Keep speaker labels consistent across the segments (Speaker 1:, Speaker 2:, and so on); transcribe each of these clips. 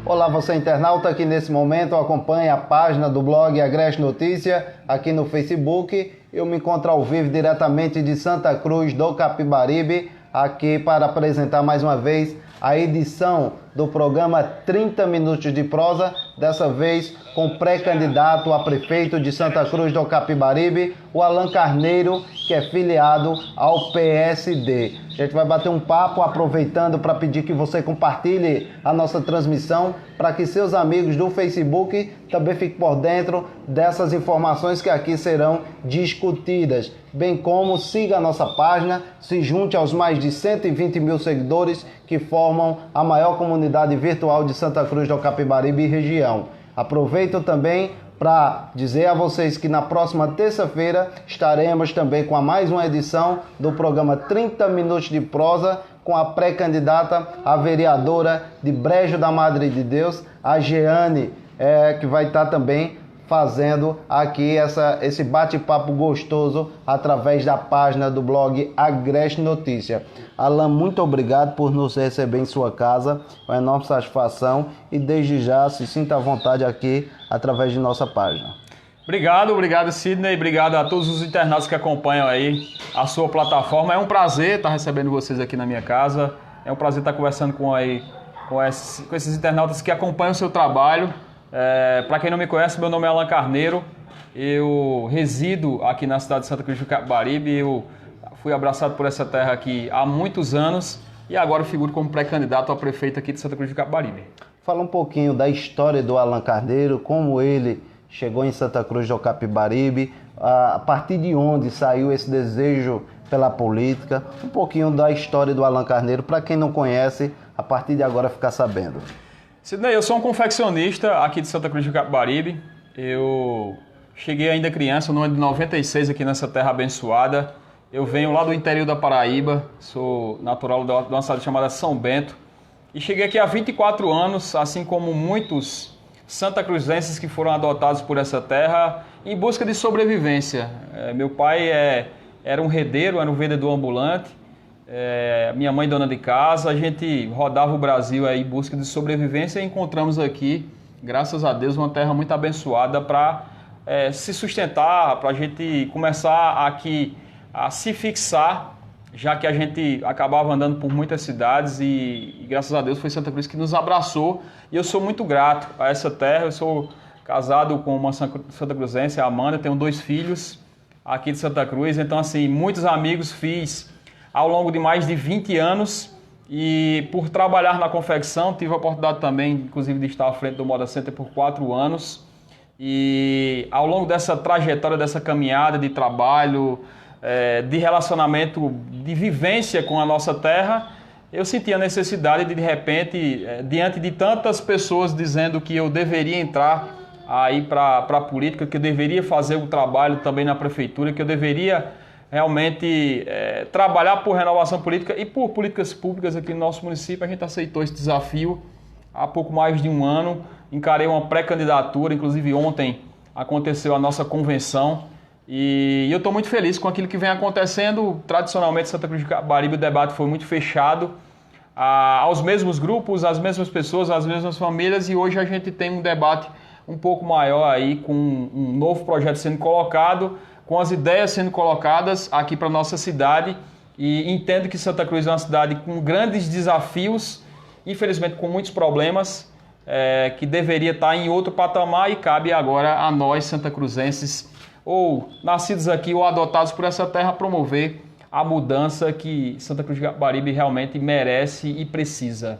Speaker 1: Olá, você internauta que nesse momento acompanha a página do blog Agreste Notícia aqui no Facebook. Eu me encontro ao vivo diretamente de Santa Cruz do Capibaribe, aqui para apresentar mais uma vez a edição do programa 30 Minutos de Prosa, dessa vez com pré-candidato a prefeito de Santa Cruz do Capibaribe, o Alan Carneiro, que é filiado ao PSD. A gente vai bater um papo, aproveitando para pedir que você compartilhe a nossa transmissão, para que seus amigos do Facebook também fiquem por dentro dessas informações que aqui serão discutidas. Bem como siga a nossa página, se junte aos mais de 120 mil seguidores que formam a maior comunidade virtual de Santa Cruz do Capibaribe e região. Aproveito também para dizer a vocês que na próxima terça-feira estaremos também com mais uma edição do programa 30 Minutos de Prosa, com a pré-candidata a vereadora de Brejo da Madre de Deus, a Jeane, que vai estar também fazendo aqui esse bate-papo gostoso através da página do blog Agreste Notícia. Alan, muito obrigado por nos receber em sua casa, é uma enorme satisfação e desde já se sinta à vontade aqui através de nossa página.
Speaker 2: Obrigado Sidney, obrigado a todos os internautas que acompanham aí a sua plataforma. É um prazer estar recebendo vocês aqui na minha casa, é um prazer estar conversando com esses internautas que acompanham o seu trabalho. Para quem não me conhece, meu nome é Alan Carneiro, eu resido aqui na cidade de Santa Cruz do Capibaribe, eu fui abraçado por essa terra aqui há muitos anos e agora figuro como pré-candidato a prefeito aqui de Santa Cruz do Capibaribe.
Speaker 1: Fala um pouquinho da história do Alan Carneiro, como ele chegou em Santa Cruz do Capibaribe, a partir de onde saiu esse desejo pela política, um pouquinho da história do Alan Carneiro, para quem não conhece, a partir de agora ficar sabendo.
Speaker 2: Sidney, eu sou um confeccionista aqui de Santa Cruz do Capibaribe. Eu cheguei ainda criança, no ano de 96 aqui nessa terra abençoada. Eu venho lá do interior da Paraíba, sou natural de uma cidade chamada São Bento. E cheguei aqui há 24 anos, assim como muitos santacruzenses que foram adotados por essa terra, em busca de sobrevivência. Meu pai era um redeiro, era um vendedor ambulante. Minha mãe dona de casa, a gente rodava o Brasil aí em busca de sobrevivência e encontramos aqui, graças a Deus, uma terra muito abençoada para se sustentar, para a gente começar aqui a se fixar, já que a gente acabava andando por muitas cidades e graças a Deus foi Santa Cruz que nos abraçou e eu sou muito grato a essa terra. Eu sou casado com uma Santa Cruzense, a Amanda, tenho 2 filhos aqui de Santa Cruz, então assim, muitos amigos fiz ao longo de mais de 20 anos e por trabalhar na confecção, tive a oportunidade também, inclusive, de estar à frente do Moda Center por 4 anos e ao longo dessa trajetória, dessa caminhada de trabalho, de relacionamento, de vivência com a nossa terra, eu senti a necessidade de repente, diante de tantas pessoas dizendo que eu deveria entrar aí para a política, que eu deveria fazer o trabalho também na prefeitura, que eu deveria realmente trabalhar por renovação política e por políticas públicas aqui no nosso município. A gente aceitou esse desafio há pouco mais de um ano, encarei uma pré-candidatura, inclusive ontem aconteceu a nossa convenção e eu estou muito feliz com aquilo que vem acontecendo. Tradicionalmente, Santa Cruz do Capibaribe, o debate foi muito fechado aos mesmos grupos, às mesmas pessoas, às mesmas famílias, e hoje a gente tem um debate um pouco maior aí, com um novo projeto sendo colocado, com as ideias sendo colocadas aqui para a nossa cidade, e entendo que Santa Cruz é uma cidade com grandes desafios, infelizmente com muitos problemas, que deveria estar em outro patamar e cabe agora a nós, santacruzenses, ou nascidos aqui ou adotados por essa terra, promover a mudança que Santa Cruz do Capibaribe realmente merece e precisa.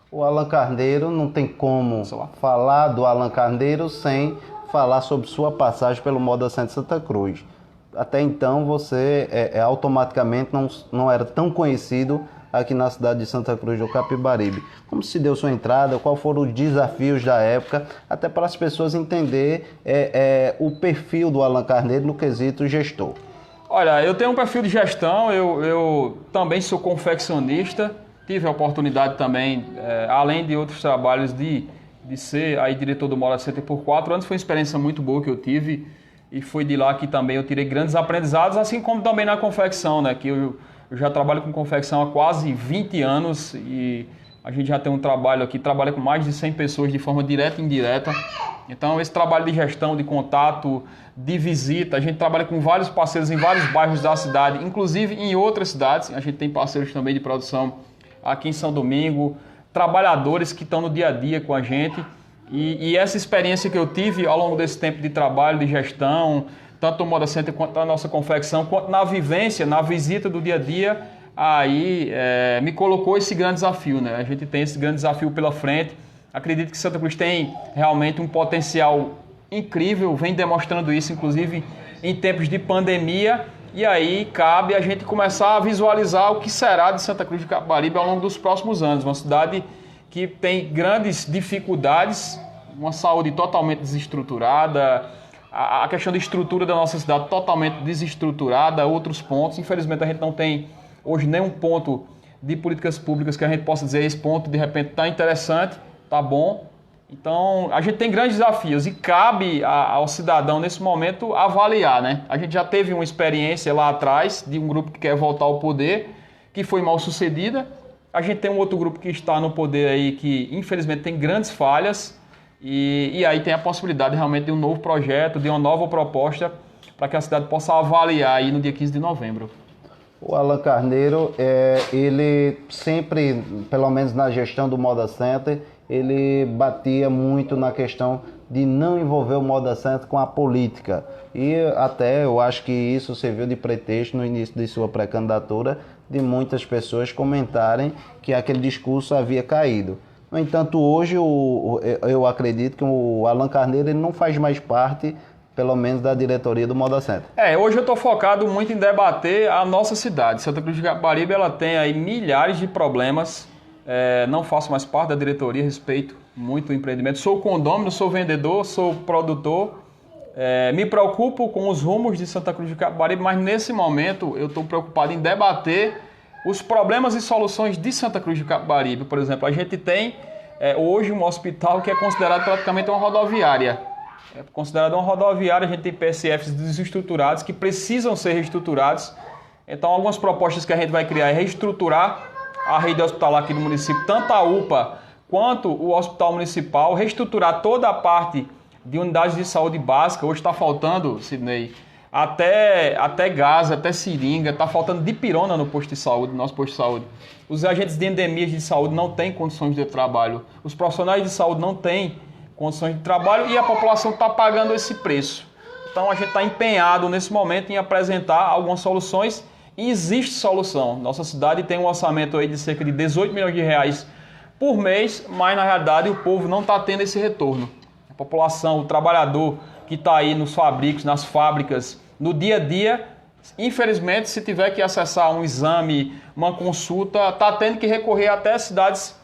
Speaker 1: O Alan Carneiro, não tem como falar do Alan Carneiro sem falar sobre sua passagem pelo Moda Center Santa Cruz. Até então você automaticamente não era tão conhecido aqui na cidade de Santa Cruz do Capibaribe. Como se deu sua entrada, quais foram os desafios da época, até para as pessoas entenderem o perfil do Alan Carneiro no quesito gestor.
Speaker 2: Olha, eu tenho um perfil de gestão, eu também sou confeccionista, tive a oportunidade também, além de outros trabalhos, de ser aí diretor do Moda Center por 4 anos. Foi uma experiência muito boa que eu tive e foi de lá que também eu tirei grandes aprendizados, assim como também na confecção, né? Que eu já trabalho com confecção há quase 20 anos e A gente já tem um trabalho aqui, trabalha com mais de 100 pessoas de forma direta e indireta. Então, esse trabalho de gestão, de contato, de visita, a gente trabalha com vários parceiros em vários bairros da cidade, inclusive em outras cidades. A gente tem parceiros também de produção aqui em São Domingo, trabalhadores que estão no dia a dia com a gente. E essa experiência que eu tive ao longo desse tempo de trabalho, de gestão, tanto no Moda Center quanto na nossa confecção, quanto na vivência, na visita do dia a dia, aí me colocou esse grande desafio, né? A gente tem esse grande desafio pela frente. Acredito que Santa Cruz tem realmente um potencial incrível, vem demonstrando isso, inclusive em tempos de pandemia. E aí cabe a gente começar a visualizar o que será de Santa Cruz de Capibaribe ao longo dos próximos anos. Uma cidade que tem grandes dificuldades, uma saúde totalmente desestruturada, a questão da estrutura da nossa cidade totalmente desestruturada, outros pontos. Infelizmente a gente não tem hoje nenhum ponto de políticas públicas que a gente possa dizer esse ponto de repente está interessante, está bom. Então a gente tem grandes desafios e cabe ao cidadão nesse momento avaliar, né? A gente já teve uma experiência lá atrás de um grupo que quer voltar ao poder, que foi mal sucedida. A gente tem um outro grupo que está no poder aí que infelizmente tem grandes falhas e aí tem a possibilidade realmente de um novo projeto, de uma nova proposta para que a cidade possa avaliar aí no dia 15 de novembro.
Speaker 1: O Alan Carneiro, ele sempre, pelo menos na gestão do Moda Center, ele batia muito na questão de não envolver o Moda Center com a política. E até eu acho que isso serviu de pretexto no início de sua pré-candidatura, de muitas pessoas comentarem que aquele discurso havia caído. No entanto, hoje eu acredito que o Alan Carneiro ele não faz mais parte, pelo menos, da diretoria do Moda Center.
Speaker 2: Hoje eu estou focado muito em debater a nossa cidade. Santa Cruz de Capibaribe, ela tem aí milhares de problemas. Não faço mais parte da diretoria, respeito muito o empreendimento. Sou condômino, sou vendedor, sou produtor. Me preocupo com os rumos de Santa Cruz de Capibaribe, mas nesse momento eu estou preocupado em debater os problemas e soluções de Santa Cruz de Capibaribe. Por exemplo, a gente tem hoje um hospital que é considerado praticamente uma rodoviária. É considerado uma rodoviária, a gente tem PSFs desestruturados que precisam ser reestruturados. Então, algumas propostas que a gente vai criar é reestruturar a rede hospitalar aqui do município, tanto a UPA quanto o hospital municipal, reestruturar toda a parte de unidades de saúde básica. Hoje está faltando, Sidney, até gás, até seringa, está faltando dipirona no posto de saúde, no nosso posto de saúde. Os agentes de endemias de saúde não têm condições de trabalho, os profissionais de saúde não têm condições de trabalho e a população está pagando esse preço. Então a gente está empenhado nesse momento em apresentar algumas soluções e existe solução. Nossa cidade tem um orçamento aí de cerca de 18 milhões de reais por mês, mas na realidade o povo não está tendo esse retorno. A população, o trabalhador que está aí nos fabricos, nas fábricas, no dia a dia, infelizmente, se tiver que acessar um exame, uma consulta, está tendo que recorrer até cidades,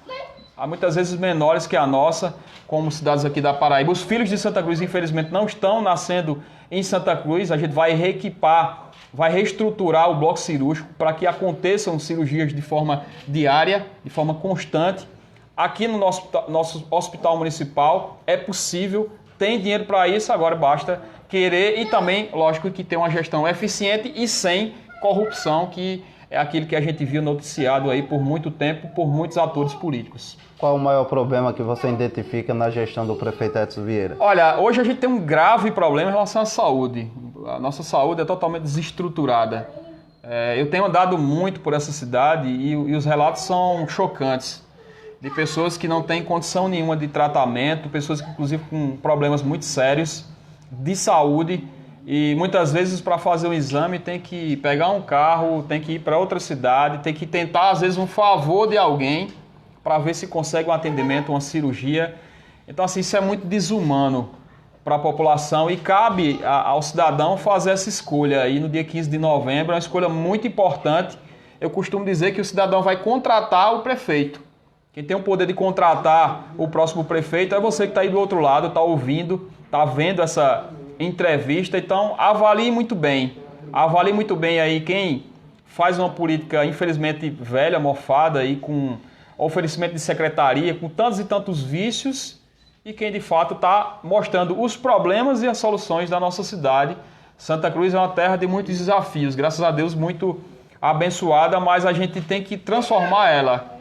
Speaker 2: muitas vezes menores que a nossa, como cidades aqui da Paraíba. Os filhos de Santa Cruz, infelizmente, não estão nascendo em Santa Cruz. A gente vai reequipar, vai reestruturar o bloco cirúrgico para que aconteçam cirurgias de forma diária, de forma constante. Aqui no nosso hospital municipal é possível, tem dinheiro para isso, agora basta querer e também, lógico, que ter uma gestão eficiente e sem corrupção, que é aquilo que a gente viu noticiado aí por muito tempo, por muitos atores políticos.
Speaker 1: Qual o maior problema que você identifica na gestão do prefeito Edson Vieira?
Speaker 2: Olha, hoje a gente tem um grave problema em relação à saúde. A nossa saúde é totalmente desestruturada. Eu tenho andado muito por essa cidade e os relatos são chocantes. De pessoas que não têm condição nenhuma de tratamento, pessoas que inclusive com problemas muito sérios de saúde e muitas vezes para fazer um exame tem que pegar um carro, tem que ir para outra cidade, tem que tentar às vezes um favor de alguém para ver se consegue um atendimento, uma cirurgia. Então assim, isso é muito desumano para a população e cabe ao cidadão fazer essa escolha aí no dia 15 de novembro, é uma escolha muito importante. Eu costumo dizer que o cidadão vai contratar o prefeito. Quem tem o poder de contratar o próximo prefeito é você que está aí do outro lado, está ouvindo, está vendo essa entrevista. Então, avalie muito bem aí quem faz uma política, infelizmente, velha, mofada, aí, com oferecimento de secretaria, com tantos e tantos vícios, e quem, de fato, está mostrando os problemas e as soluções da nossa cidade. Santa Cruz é uma terra de muitos desafios, graças a Deus, muito abençoada, mas a gente tem que transformar ela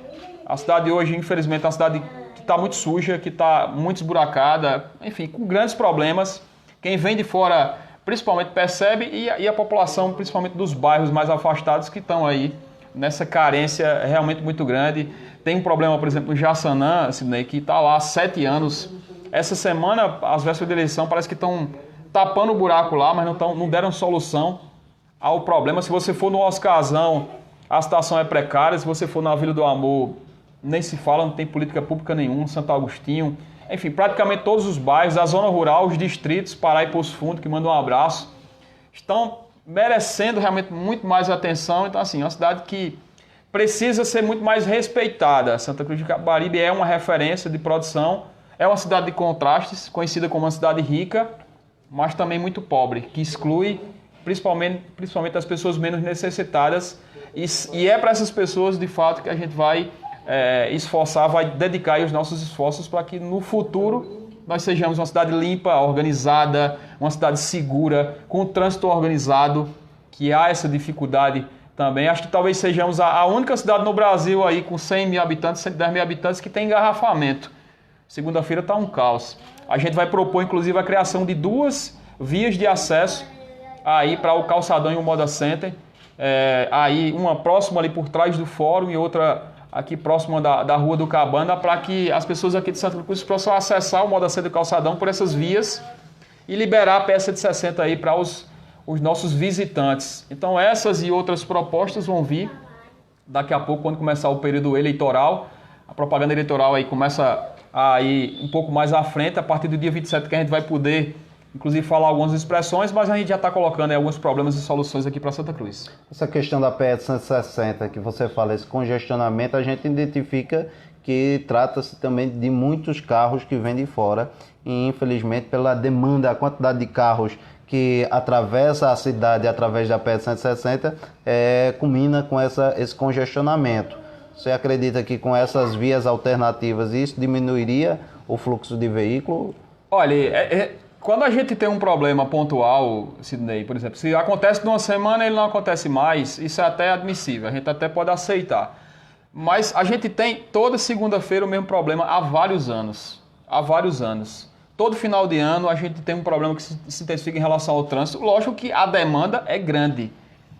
Speaker 2: A cidade hoje, infelizmente, é uma cidade que está muito suja, que está muito esburacada, enfim, com grandes problemas. Quem vem de fora, principalmente, percebe e a população, principalmente dos bairros mais afastados, que estão aí nessa carência realmente muito grande. Tem um problema, por exemplo, no Jaçanã, Sidney, que está lá há 7 anos. Essa semana, as vésperas de eleição, parece que estão tapando o buraco lá, mas não deram solução ao problema. Se você for no Oscarzão, a situação é precária. Se você for na Vila do Amor, nem se fala, não tem política pública nenhuma, Santo Agostinho. Enfim, praticamente todos os bairros, a zona rural, os distritos, Pará e Poço Fundo, que mandam um abraço, estão merecendo realmente muito mais atenção. Então, assim, é uma cidade que precisa ser muito mais respeitada. Santa Cruz de Capibaribe é uma referência de produção, é uma cidade de contrastes, conhecida como uma cidade rica, mas também muito pobre, que exclui principalmente as pessoas menos necessitadas. E é para essas pessoas, de fato, que a gente vai esforçar, vai dedicar os nossos esforços para que no futuro nós sejamos uma cidade limpa, organizada, uma cidade segura, com o trânsito organizado, que há essa dificuldade também. Acho que talvez sejamos a única cidade no Brasil aí com 100 mil habitantes, 110 mil habitantes que tem engarrafamento. Segunda-feira está um caos. A gente vai propor, inclusive, a criação de 2 vias de acesso aí para o Calçadão e o Moda Center. Aí uma próxima ali por trás do fórum e outra aqui próxima da Rua do Cabana, para que as pessoas aqui de Santa Cruz possam acessar o Moda Center e o Calçadão por essas vias e liberar a peça de 60 aí para os nossos visitantes. Então essas e outras propostas vão vir daqui a pouco, quando começar o período eleitoral. A propaganda eleitoral aí começa aí um pouco mais à frente, a partir do dia 27, que a gente vai poder, inclusive, falar algumas expressões, mas a gente já está colocando aí alguns problemas e soluções aqui para Santa Cruz.
Speaker 1: Essa questão da PE 160 que você fala, esse congestionamento, a gente identifica que trata-se também de muitos carros que vêm de fora e, infelizmente, pela demanda, a quantidade de carros que atravessa a cidade através da PE 160, culmina com esse congestionamento. Você acredita que com essas vias alternativas isso diminuiria o fluxo de veículo?
Speaker 2: Olha, quando a gente tem um problema pontual, Sidney, por exemplo, se acontece numa semana e ele não acontece mais, isso é até admissível, a gente até pode aceitar. Mas a gente tem toda segunda-feira o mesmo problema há vários anos. Há vários anos. Todo final de ano a gente tem um problema que se intensifica em relação ao trânsito. Lógico que a demanda é grande.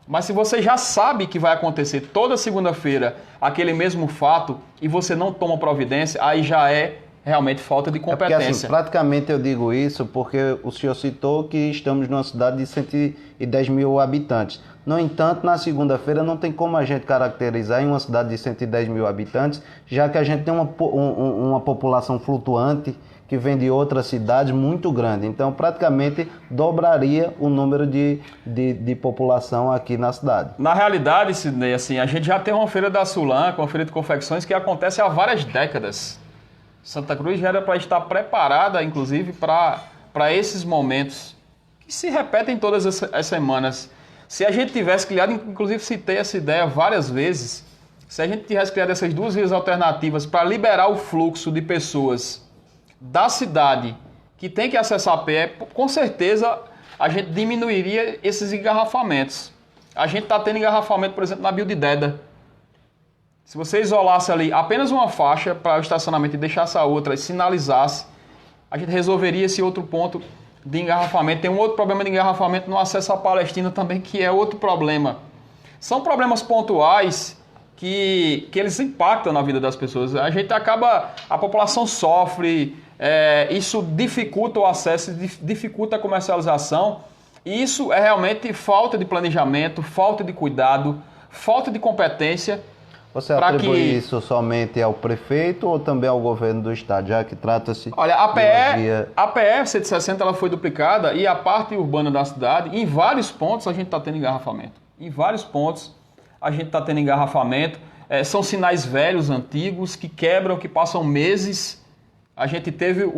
Speaker 2: Mas se você já sabe que vai acontecer toda segunda-feira aquele mesmo fato e você não toma providência, aí já é realmente falta de competência.
Speaker 1: Porque, assim, praticamente eu digo isso porque o senhor citou que estamos numa cidade de 110 mil habitantes. No entanto, na segunda-feira não tem como a gente caracterizar em uma cidade de 110 mil habitantes, já que a gente tem uma população flutuante que vem de outras cidades muito grande. Então, praticamente dobraria o número de população aqui na cidade.
Speaker 2: Na realidade, Sidney, assim, a gente já tem uma feira da Sulan, uma feira de confecções, que acontece há várias décadas. Santa Cruz já era para estar preparada, inclusive, para esses momentos que se repetem todas as semanas. Se a gente tivesse criado, inclusive citei essa ideia várias vezes, se a gente tivesse criado essas 2 vias alternativas para liberar o fluxo de pessoas da cidade que tem que acessar a pé, com certeza a gente diminuiria esses engarrafamentos. A gente está tendo engarrafamento, por exemplo, na Bildededa. Se você isolasse ali apenas uma faixa para o estacionamento e deixasse a outra e sinalizasse, a gente resolveria esse outro ponto de engarrafamento. Tem um outro problema de engarrafamento no acesso à Palestina também, que é outro problema. São problemas pontuais que eles impactam na vida das pessoas. A população sofre, isso dificulta o acesso, dificulta a comercialização. E isso é realmente falta de planejamento, falta de cuidado, falta de competência.
Speaker 1: Você atribui isso somente ao prefeito ou também ao governo do estado, já que trata-se...
Speaker 2: Olha, a PE 160 ela foi duplicada e a parte urbana da cidade, em vários pontos a gente está tendo engarrafamento. Em vários pontos a gente está tendo engarrafamento. São sinais velhos, antigos, que quebram, que passam meses. A gente teve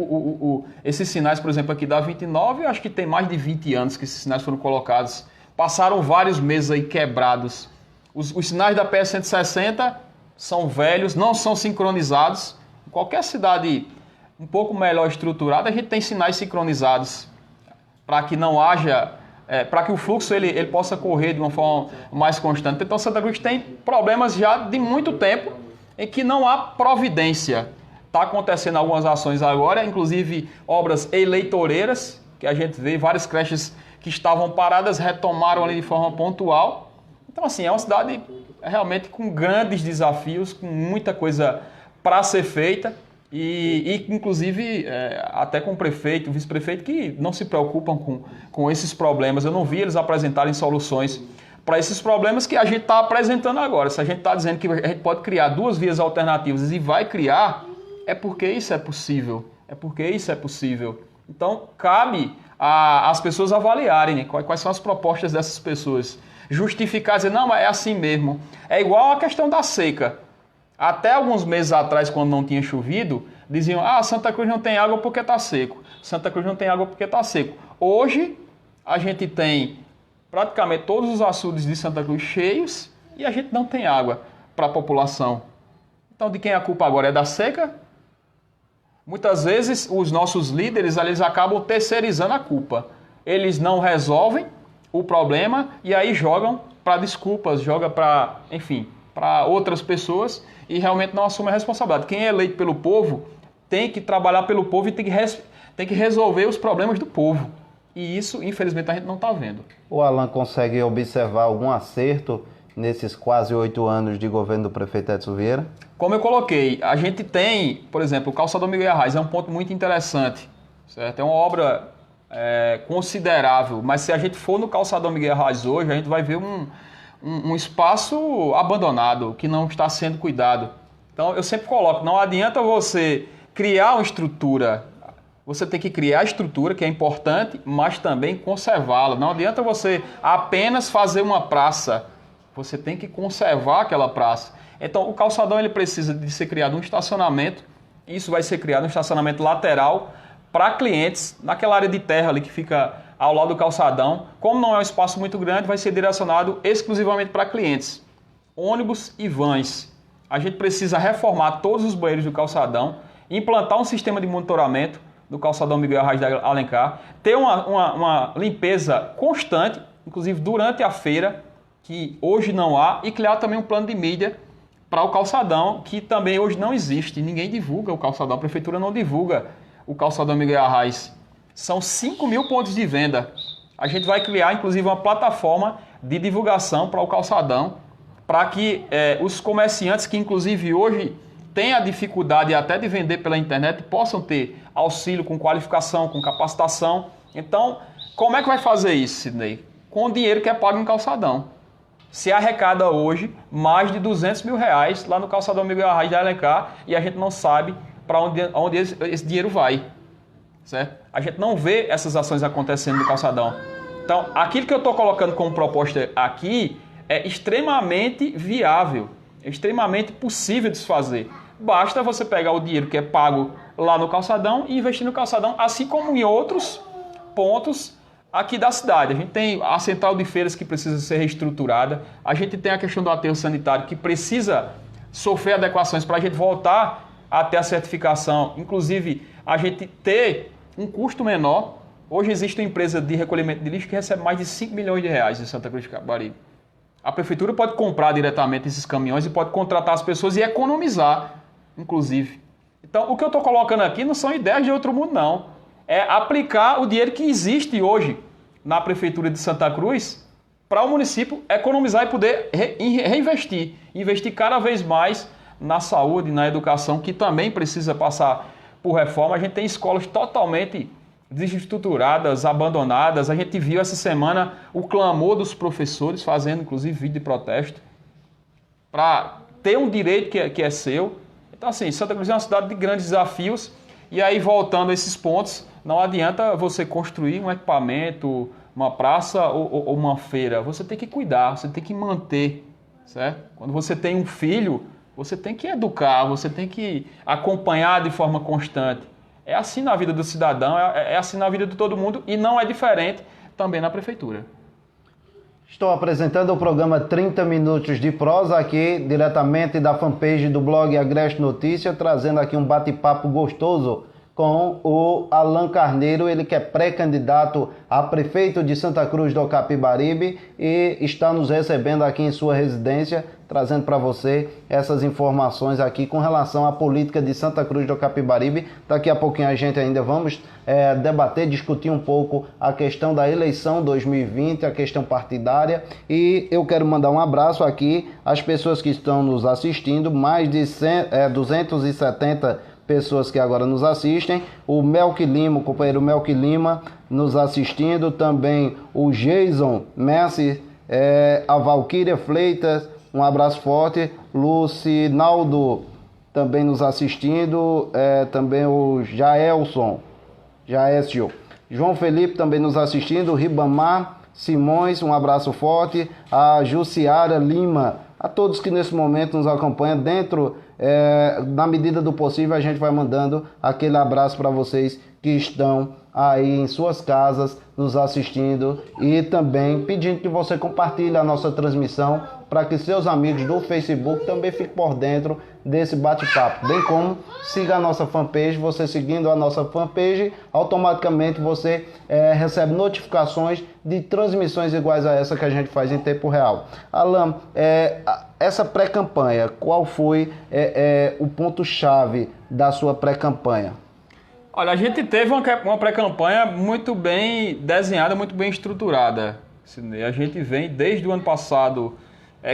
Speaker 2: esses sinais, por exemplo, aqui da 29, acho que tem mais de 20 anos que esses sinais foram colocados. Passaram vários meses aí quebrados. Os sinais da PE 160 são velhos, não são sincronizados. Em qualquer cidade um pouco melhor estruturada, a gente tem sinais sincronizados para que não haja, para que o fluxo ele possa correr de uma forma mais constante. Então, Santa Cruz tem problemas já de muito tempo em que não há providência. Está acontecendo algumas ações agora, inclusive obras eleitoreiras, que a gente vê várias creches que estavam paradas, retomaram ali de forma pontual. Então, assim, é uma cidade realmente com grandes desafios, com muita coisa para ser feita e inclusive, até com o prefeito, o vice-prefeito, que não se preocupam com esses problemas. Eu não vi eles apresentarem soluções para esses problemas que a gente está apresentando agora. Se a gente está dizendo que a gente pode criar 2 vias alternativas e vai criar, é porque isso é possível. É porque isso é possível. Então, cabe às pessoas avaliarem, né, quais são as propostas dessas pessoas. Justificar, dizer, não, mas é assim mesmo. É igual a questão da seca. Até alguns meses atrás, quando não tinha chovido, diziam, Santa Cruz não tem água porque está seco. Santa Cruz não tem água porque está seco. Hoje, a gente tem praticamente todos os açudes de Santa Cruz cheios e a gente não tem água para a população. Então, de quem é a culpa agora? É da seca? Muitas vezes, os nossos líderes eles acabam terceirizando a culpa. Eles não resolvem o problema e aí jogam para desculpas, jogam para, enfim, para outras pessoas e realmente não assumem a responsabilidade. Quem é eleito pelo povo tem que trabalhar pelo povo e tem que resolver os problemas do povo. E isso, infelizmente, a gente não está vendo.
Speaker 1: O Alan consegue observar algum acerto nesses quase 8 anos de governo do prefeito Edson Vieira?
Speaker 2: Como eu coloquei, a gente tem, por exemplo, o Calçadão Miguel Arraes, é um ponto muito interessante, certo? É uma obra considerável, mas se a gente for no Calçadão Miguel Arraes hoje, a gente vai ver um espaço abandonado, que não está sendo cuidado. Então, eu sempre coloco, não adianta você criar uma estrutura, você tem que criar a estrutura, que é importante, mas também conservá-la. Não adianta você apenas fazer uma praça, você tem que conservar aquela praça. Então, o calçadão ele precisa de ser criado um estacionamento, isso vai ser criado um estacionamento lateral para clientes, naquela área de terra ali que fica ao lado do calçadão. Como não é um espaço muito grande, vai ser direcionado exclusivamente para clientes, ônibus e vans. A gente precisa reformar todos os banheiros do calçadão, implantar um sistema de monitoramento do calçadão Miguel Arraes de Alencar, ter uma limpeza constante, inclusive durante a feira, que hoje não há, e criar também um plano de mídia para o calçadão, que também hoje não existe. Ninguém divulga o calçadão, a prefeitura não divulga o calçadão Miguel Arraes. São 5.000 pontos de venda. A gente vai criar, inclusive, uma plataforma de divulgação para o calçadão, para que os comerciantes, que inclusive hoje têm a dificuldade até de vender pela internet, possam ter auxílio com qualificação, com capacitação. Então, como é que vai fazer isso, Sidney? Com o dinheiro que é pago no calçadão. Se arrecada hoje mais de 200 mil reais lá no calçadão Miguel Arraes de Alencar e a gente não sabe para onde esse dinheiro vai, certo? A gente não vê essas ações acontecendo no calçadão. Então, aquilo que eu estou colocando como proposta aqui é extremamente viável, é extremamente possível de se fazer. Basta você pegar o dinheiro que é pago lá no calçadão e investir no calçadão, assim como em outros pontos aqui da cidade. A gente tem a central de feiras que precisa ser reestruturada, a gente tem a questão do aterro sanitário que precisa sofrer adequações para a gente voltar a ter a certificação, inclusive a gente ter um custo menor. Hoje existe uma empresa de recolhimento de lixo que recebe mais de 5 milhões de reais em Santa Cruz de Capibaribe. A prefeitura pode comprar diretamente esses caminhões e pode contratar as pessoas e economizar, inclusive. Então, o que eu estou colocando aqui não são ideias de outro mundo, não. É aplicar o dinheiro que existe hoje na Prefeitura de Santa Cruz para o município economizar e poder reinvestir. Investir cada vez mais na saúde, na educação, que também precisa passar por reforma. A gente tem escolas totalmente desestruturadas, abandonadas. A gente viu essa semana o clamor dos professores fazendo, inclusive, vídeo de protesto para ter um direito que é seu. Então, assim, Santa Cruz é uma cidade de grandes desafios. E aí, voltando a esses pontos, não adianta você construir um equipamento, uma praça ou uma feira. Você tem que cuidar, você tem que manter, certo? Quando você tem um filho, você tem que educar, você tem que acompanhar de forma constante. É assim na vida do cidadão, é assim na vida de todo mundo e não é diferente também na prefeitura.
Speaker 1: Estou apresentando o programa 30 Minutos de Prosa aqui, diretamente da fanpage do blog Agreste Notícia, trazendo aqui um bate-papo gostoso com o Alan Carneiro, ele que é pré-candidato a prefeito de Santa Cruz do Capibaribe e está nos recebendo aqui em sua residência, trazendo para você essas informações aqui com relação à política de Santa Cruz do Capibaribe. Daqui a pouquinho a gente ainda vamos debater, discutir um pouco a questão da eleição 2020, a questão partidária, e eu quero mandar um abraço aqui às pessoas que estão nos assistindo, mais de 270 pessoas que agora nos assistem, o Melk Lima, o companheiro Melk Lima nos assistindo, também o Jason Messi, a Valquíria Fleitas, um abraço forte, Lucinaldo também nos assistindo, também o Jaécio, João Felipe também nos assistindo, Ribamar Simões, um abraço forte, a Jussiara Lima, a todos que nesse momento nos acompanham dentro, na medida do possível a gente vai mandando aquele abraço para vocês que estão aí em suas casas nos assistindo e também pedindo que você compartilhe a nossa transmissão para que seus amigos do Facebook também fiquem por dentro desse bate-papo, bem como siga a nossa fanpage. Você seguindo a nossa fanpage, automaticamente você recebe notificações de transmissões iguais a essa que a gente faz em tempo real. Alan, essa pré-campanha, qual foi o ponto-chave da sua pré-campanha?
Speaker 2: Olha, a gente teve uma pré-campanha muito bem desenhada, muito bem estruturada. A gente vem desde o ano passado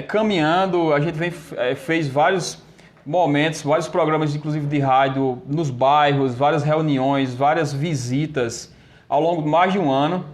Speaker 2: caminhando, a gente fez vários momentos, vários programas, inclusive de rádio, nos bairros, várias reuniões, várias visitas ao longo de mais de um ano.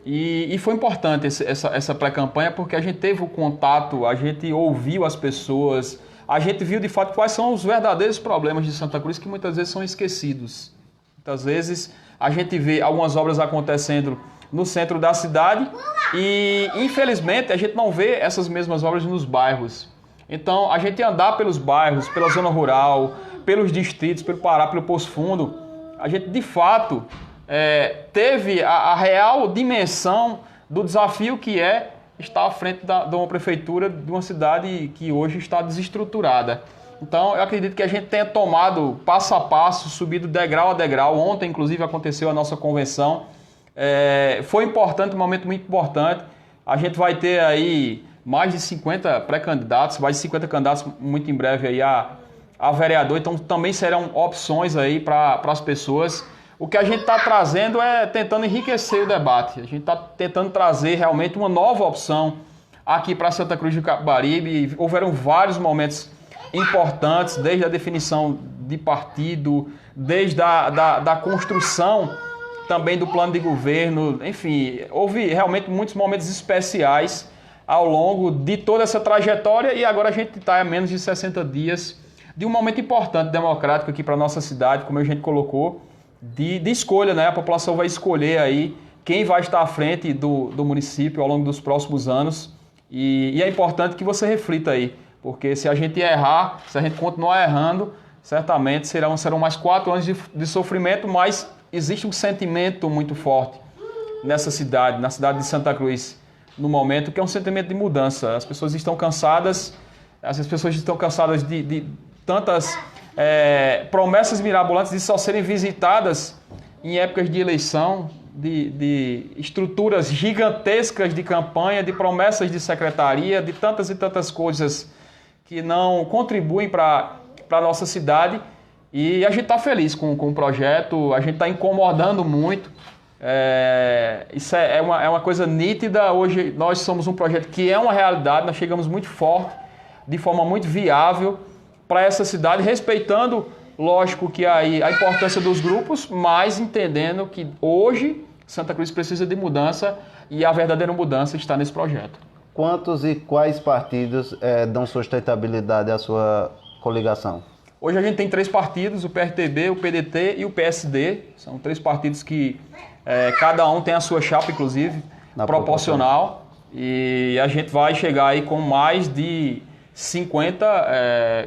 Speaker 2: E foi importante essa pré-campanha porque a gente teve o contato, a gente ouviu as pessoas, a gente viu de fato quais são os verdadeiros problemas de Santa Cruz que muitas vezes são esquecidos. Muitas vezes a gente vê algumas obras acontecendo no centro da cidade e, infelizmente, a gente não vê essas mesmas obras nos bairros. Então, a gente andar pelos bairros, pela zona rural, pelos distritos, pelo Pará, pelo Poço Fundo, a gente, de fato, teve a real dimensão do desafio que é estar à frente de uma prefeitura de uma cidade que hoje está desestruturada. Então, eu acredito que a gente tenha tomado passo a passo, subido degrau a degrau. Ontem, inclusive, aconteceu a nossa convenção. Foi importante, um momento muito importante. A gente vai ter aí mais de 50 pré-candidatos, mais de 50 candidatos muito em breve aí a vereador. Então, também serão opções aí para as pessoas. O que a gente está trazendo tentando enriquecer o debate. A gente está tentando trazer realmente uma nova opção aqui para Santa Cruz do Capibaribe. Houveram vários momentos importantes, desde a definição de partido, desde da construção também do plano de governo, enfim, houve realmente muitos momentos especiais ao longo de toda essa trajetória e agora a gente está a menos de 60 dias de um momento importante democrático aqui para a nossa cidade, como a gente colocou, de escolha, né? A população vai escolher aí quem vai estar à frente do município ao longo dos próximos anos e é importante que você reflita aí. Porque se a gente errar, se a gente continuar errando, certamente serão mais 4 anos de sofrimento, mas existe um sentimento muito forte nessa cidade, na cidade de Santa Cruz, no momento, que é um sentimento de mudança. As pessoas estão cansadas de tantas promessas mirabolantes de só serem visitadas em épocas de eleição, de estruturas gigantescas de campanha, de promessas de secretaria, de tantas e tantas coisas que não contribuem para a nossa cidade. E a gente está feliz com o projeto, a gente está incomodando muito. Isso é uma coisa nítida. Hoje nós somos um projeto que é uma realidade, nós chegamos muito forte, de forma muito viável para essa cidade, respeitando, lógico, que aí a importância dos grupos, mas entendendo que hoje Santa Cruz precisa de mudança e a verdadeira mudança está nesse projeto.
Speaker 1: Quantos e quais partidos dão sustentabilidade à sua coligação?
Speaker 2: Hoje a gente tem 3 partidos, o PRTB, o PDT e o PSD. São 3 partidos que cada um tem a sua chapa, inclusive, proporcional. E a gente vai chegar aí com mais de 50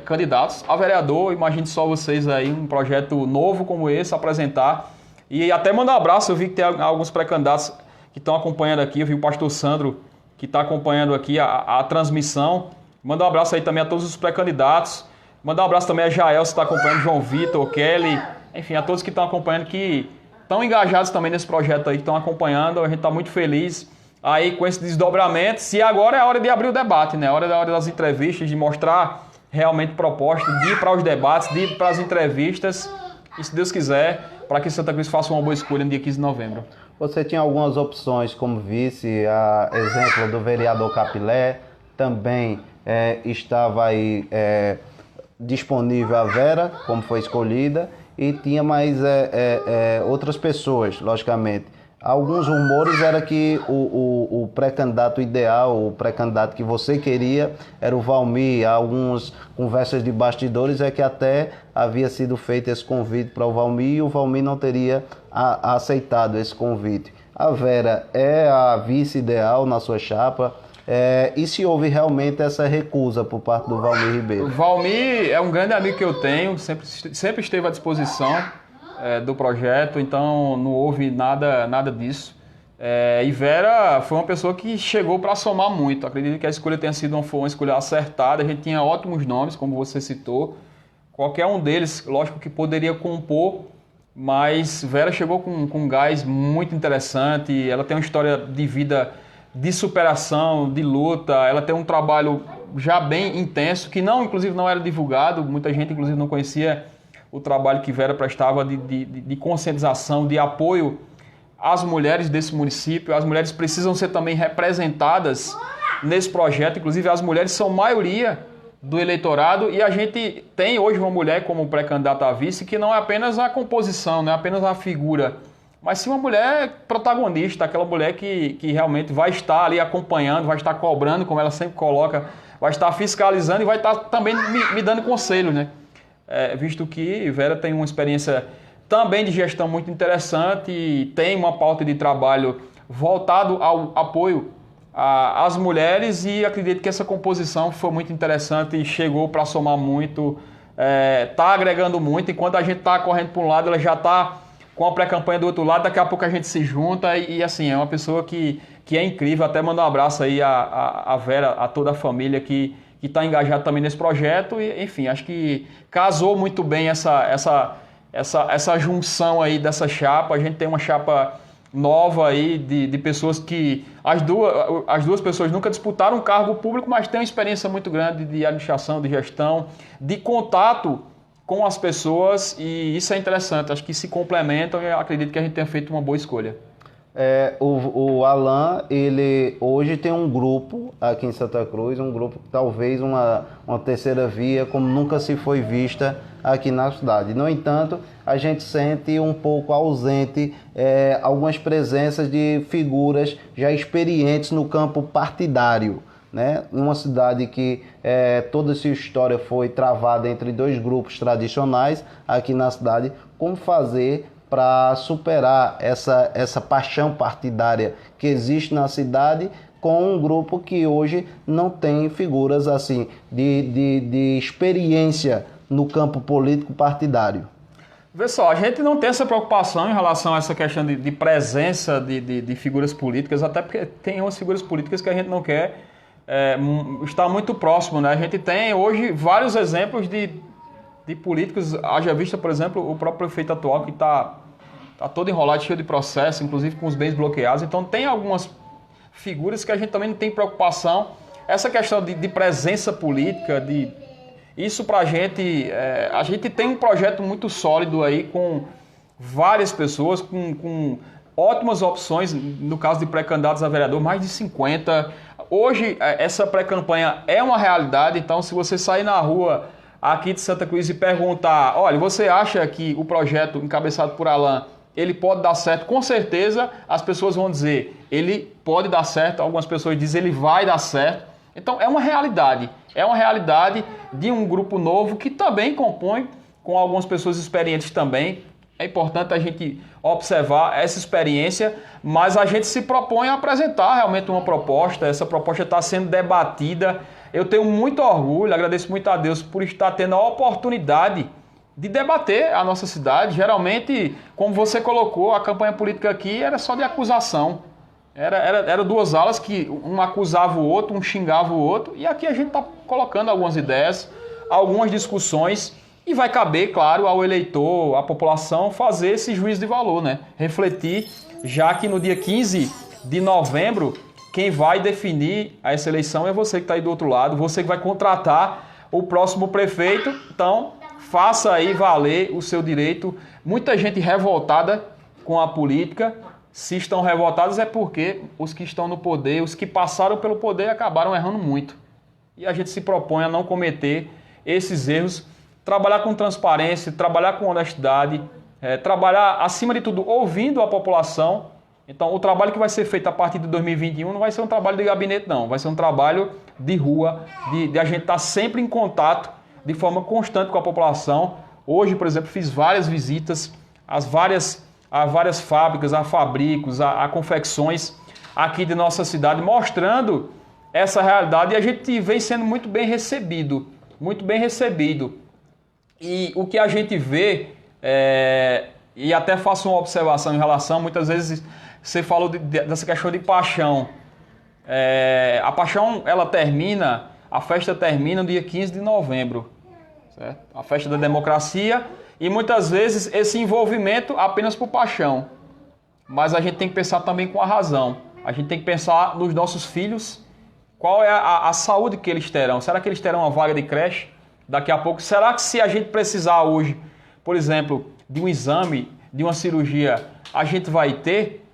Speaker 2: candidatos a vereador. Imagine só vocês aí, um projeto novo como esse, apresentar. E até mandar um abraço, eu vi que tem alguns pré-candidatos que estão acompanhando aqui. Eu vi o pastor Sandro, que está acompanhando aqui a transmissão. Manda um abraço aí também a todos os pré-candidatos. Mandar um abraço também a Jael, que está acompanhando, João Vitor, Kelly, Enfim, a todos que estão acompanhando, que estão engajados também nesse projeto aí, que estão acompanhando, a gente está muito feliz aí com esse desdobramento. E agora é a hora de abrir o debate, né? A hora das entrevistas, de mostrar realmente proposta, de ir para os debates, de ir para as entrevistas. E se Deus quiser, para que Santa Cruz faça uma boa escolha no dia 15 de novembro.
Speaker 1: Você tinha algumas opções como vice, a exemplo do vereador Capilé, também estava aí disponível a Vera, como foi escolhida, e tinha mais outras pessoas, logicamente. Alguns rumores era que o pré-candidato ideal, o pré-candidato que você queria, era o Valmir. Algumas conversas de bastidores é que até havia sido feito esse convite para o Valmir e o Valmir não teria aceitado esse convite. A Vera é a vice ideal na sua chapa. E se houve realmente essa recusa por parte do Valmir Ribeiro?
Speaker 2: O Valmir é um grande amigo que eu tenho, sempre esteve à disposição do projeto, então não houve nada disso. E Vera foi uma pessoa que chegou para somar muito. Acredito que a escolha tenha sido uma escolha acertada. A gente tinha ótimos nomes, como você citou. Qualquer um deles, lógico que poderia compor, mas Vera chegou com um gás muito interessante. Ela tem uma história de vida de superação, de luta. Ela tem um trabalho já bem intenso, que inclusive não era divulgado. Muita gente, inclusive, não conhecia o trabalho que Vera prestava de conscientização, de apoio às mulheres desse município. As mulheres precisam ser também representadas nesse projeto. Inclusive, as mulheres são maioria do eleitorado e a gente tem hoje uma mulher como pré-candidata a vice que não é apenas a composição, não é apenas a figura, mas sim uma mulher protagonista, aquela mulher que realmente vai estar ali acompanhando, vai estar cobrando, como ela sempre coloca, vai estar fiscalizando e vai estar também me dando conselhos, né? Visto que Vera tem uma experiência também de gestão muito interessante e tem uma pauta de trabalho voltado ao apoio às mulheres, e acredito que essa composição foi muito interessante e chegou para somar muito, está agregando muito. Enquanto a gente está correndo para um lado, ela já está com a pré-campanha do outro lado, daqui a pouco a gente se junta e assim, é uma pessoa que é incrível. Até mando um abraço aí a Vera, a toda a família que está engajado também nesse projeto. E, enfim, acho que casou muito bem essa junção aí dessa chapa. A gente tem uma chapa nova aí de pessoas que as duas pessoas nunca disputaram um cargo público, mas têm uma experiência muito grande de administração, de gestão, de contato com as pessoas, e isso é interessante. Acho que se complementam e acredito que a gente tenha feito uma boa escolha.
Speaker 1: O Alan, ele hoje tem um grupo aqui em Santa Cruz, um grupo talvez uma terceira via como nunca se foi vista aqui na cidade. No entanto, a gente sente um pouco ausente algumas presenças de figuras já experientes no campo partidário, né? Uma cidade que toda essa história foi travada entre dois grupos tradicionais aqui na cidade. Como fazer para superar essa paixão partidária que existe na cidade com um grupo que hoje não tem figuras assim de experiência no campo político partidário?
Speaker 2: Vê só, a gente não tem essa preocupação em relação a essa questão de presença de figuras políticas, até porque tem umas figuras políticas que a gente não quer estar muito próximo, né? A gente tem hoje vários exemplos de políticos, haja vista, por exemplo, o próprio prefeito atual, que está todo enrolado, cheio de processo, inclusive com os bens bloqueados. Então tem algumas figuras que a gente também não tem preocupação. Essa questão de presença política, isso pra gente, a gente tem um projeto muito sólido aí com várias pessoas, com ótimas opções, no caso de pré-candidatos a vereador, mais de 50. Hoje, essa pré-campanha é uma realidade, então se você sair na rua aqui de Santa Cruz e perguntar, olha, você acha que o projeto encabeçado por Alan, ele pode dar certo? Com certeza as pessoas vão dizer, ele pode dar certo, algumas pessoas dizem, ele vai dar certo. Então é uma realidade de um grupo novo que também compõe com algumas pessoas experientes também. É importante a gente observar essa experiência, mas a gente se propõe a apresentar realmente uma proposta. Essa proposta está sendo debatida. Eu tenho muito orgulho, agradeço muito a Deus por estar tendo a oportunidade de debater a nossa cidade. Geralmente, como você colocou, a campanha política aqui era só de acusação. Era duas alas que um acusava o outro, um xingava o outro, e aqui a gente está colocando algumas ideias, algumas discussões, E vai caber, claro, ao eleitor, à população, fazer esse juízo de valor, né? Refletir, já que no dia 15 de novembro, quem vai definir essa eleição é você que está aí do outro lado, você que vai contratar o próximo prefeito. Então, faça aí valer o seu direito. Muita gente revoltada com a política. Se estão revoltados é porque os que estão no poder, os que passaram pelo poder, acabaram errando muito. E a gente se propõe a não cometer esses erros, trabalhar com transparência, trabalhar com honestidade, trabalhar, acima de tudo, ouvindo a população. Então, o trabalho que vai ser feito a partir de 2021 não vai ser um trabalho de gabinete, não. Vai ser um trabalho de rua, de a gente estar sempre em contato, de forma constante com a população. Hoje, por exemplo, fiz várias visitas a várias fábricas, a fabricos, a confecções aqui de nossa cidade, mostrando essa realidade, e a gente vem sendo muito bem recebido, muito bem recebido. E o que a gente vê, e até faço uma observação em relação, muitas vezes você falou dessa questão de paixão. A paixão, ela termina, a festa termina no dia 15 de novembro, certo? A festa da democracia, e muitas vezes esse envolvimento apenas por paixão. Mas a gente tem que pensar também com a razão. A gente tem que pensar nos nossos filhos, qual é a saúde que eles terão. Será que eles terão uma vaga de creche daqui a pouco? Será que se a gente precisar hoje, por exemplo, de um exame, de uma cirurgia, a gente vai ter?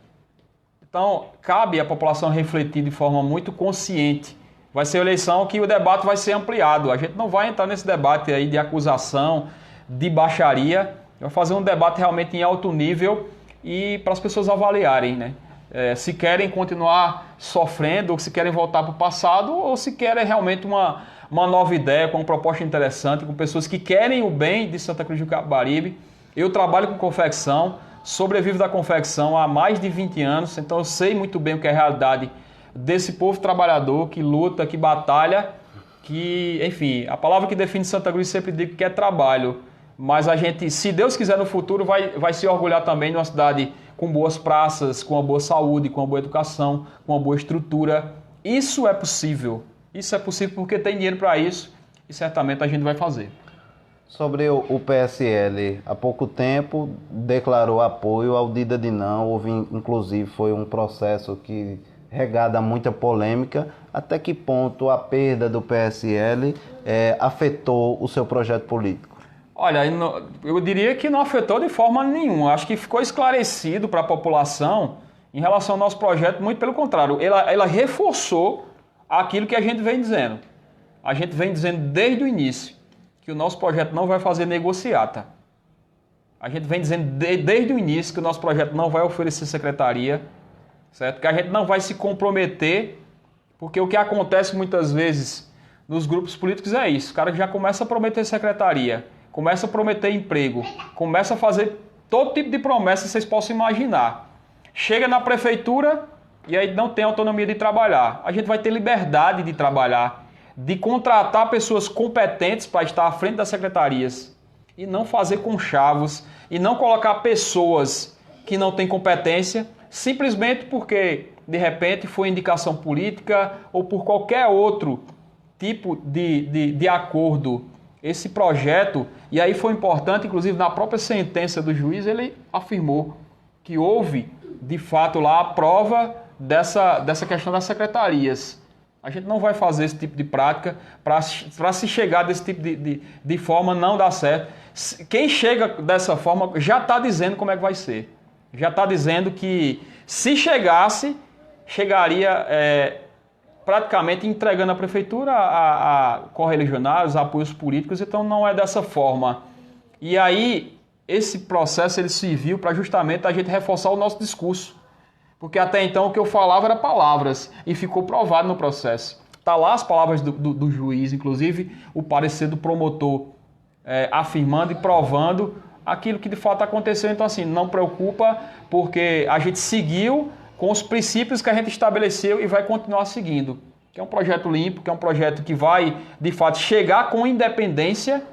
Speaker 2: Então, cabe à população refletir de forma muito consciente. Vai ser uma eleição que o debate vai ser ampliado. A gente não vai entrar nesse debate aí de acusação, de baixaria. Vai fazer um debate realmente em alto nível e para as pessoas avaliarem, né? Se querem continuar sofrendo, ou se querem voltar para o passado, ou se querem realmente uma nova ideia, com uma proposta interessante, com pessoas que querem o bem de Santa Cruz do Capibaribe. Eu trabalho com confecção, sobrevivo da confecção há mais de 20 anos, então eu sei muito bem o que é a realidade desse povo trabalhador que luta, que batalha, que, enfim, a palavra que define Santa Cruz sempre digo que é trabalho, mas a gente, se Deus quiser no futuro, vai se orgulhar também de uma cidade com boas praças, com uma boa saúde, com uma boa educação, com uma boa estrutura. Isso é possível porque tem dinheiro para isso e certamente a gente vai fazer.
Speaker 1: Sobre o PSL, há pouco tempo declarou apoio ao Dida de Não, houve inclusive foi um processo que regada a muita polêmica. Até que ponto a perda do PSL afetou o seu projeto político?
Speaker 2: Olha, eu diria que não afetou de forma nenhuma. Acho que ficou esclarecido para a população em relação ao nosso projeto, muito pelo contrário. Ela reforçou aquilo que a gente vem dizendo. A gente vem dizendo desde o início que o nosso projeto não vai fazer negociata. A gente vem dizendo desde o início que o nosso projeto não vai oferecer secretaria, certo? Que a gente não vai se comprometer, porque o que acontece muitas vezes nos grupos políticos é isso. O cara já começa a prometer secretaria, começa a prometer emprego, começa a fazer todo tipo de promessa que vocês possam imaginar. Chega na prefeitura e aí não tem autonomia de trabalhar. A gente vai ter liberdade de trabalhar, de contratar pessoas competentes para estar à frente das secretarias e não fazer conchavos e não colocar pessoas que não têm competência simplesmente porque, de repente, foi indicação política ou por qualquer outro tipo de acordo. Esse projeto, e aí foi importante, inclusive na própria sentença do juiz, ele afirmou que houve, de fato, lá a prova dessa questão das secretarias. A gente não vai fazer esse tipo de prática para se chegar desse tipo de forma não dá certo. Quem chega dessa forma já está dizendo como é que vai ser. Já está dizendo que se chegaria praticamente entregando a prefeitura a correligionários, a apoios políticos, então não é dessa forma. E aí esse processo ele serviu para justamente a gente reforçar o nosso discurso. Porque até então o que eu falava era palavras e ficou provado no processo. Está lá as palavras do juiz, inclusive o parecer do promotor afirmando e provando aquilo que de fato aconteceu. Então assim, não preocupa, porque a gente seguiu com os princípios que a gente estabeleceu e vai continuar seguindo. Que é um projeto limpo, que é um projeto que vai de fato chegar com independência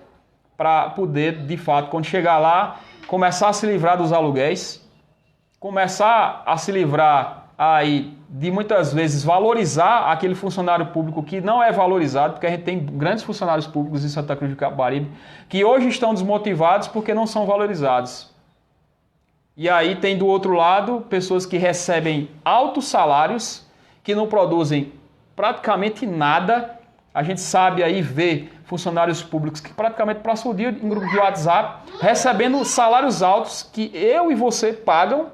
Speaker 2: para poder de fato, quando chegar lá, começar a se livrar dos aluguéis, começar a se livrar aí de muitas vezes valorizar aquele funcionário público que não é valorizado, porque a gente tem grandes funcionários públicos em Santa Cruz de Capibaribe que hoje estão desmotivados porque não são valorizados. E aí tem do outro lado pessoas que recebem altos salários, que não produzem praticamente nada. A gente sabe aí, vê funcionários públicos que praticamente passam o dia em grupos de WhatsApp recebendo salários altos que eu e você pagam.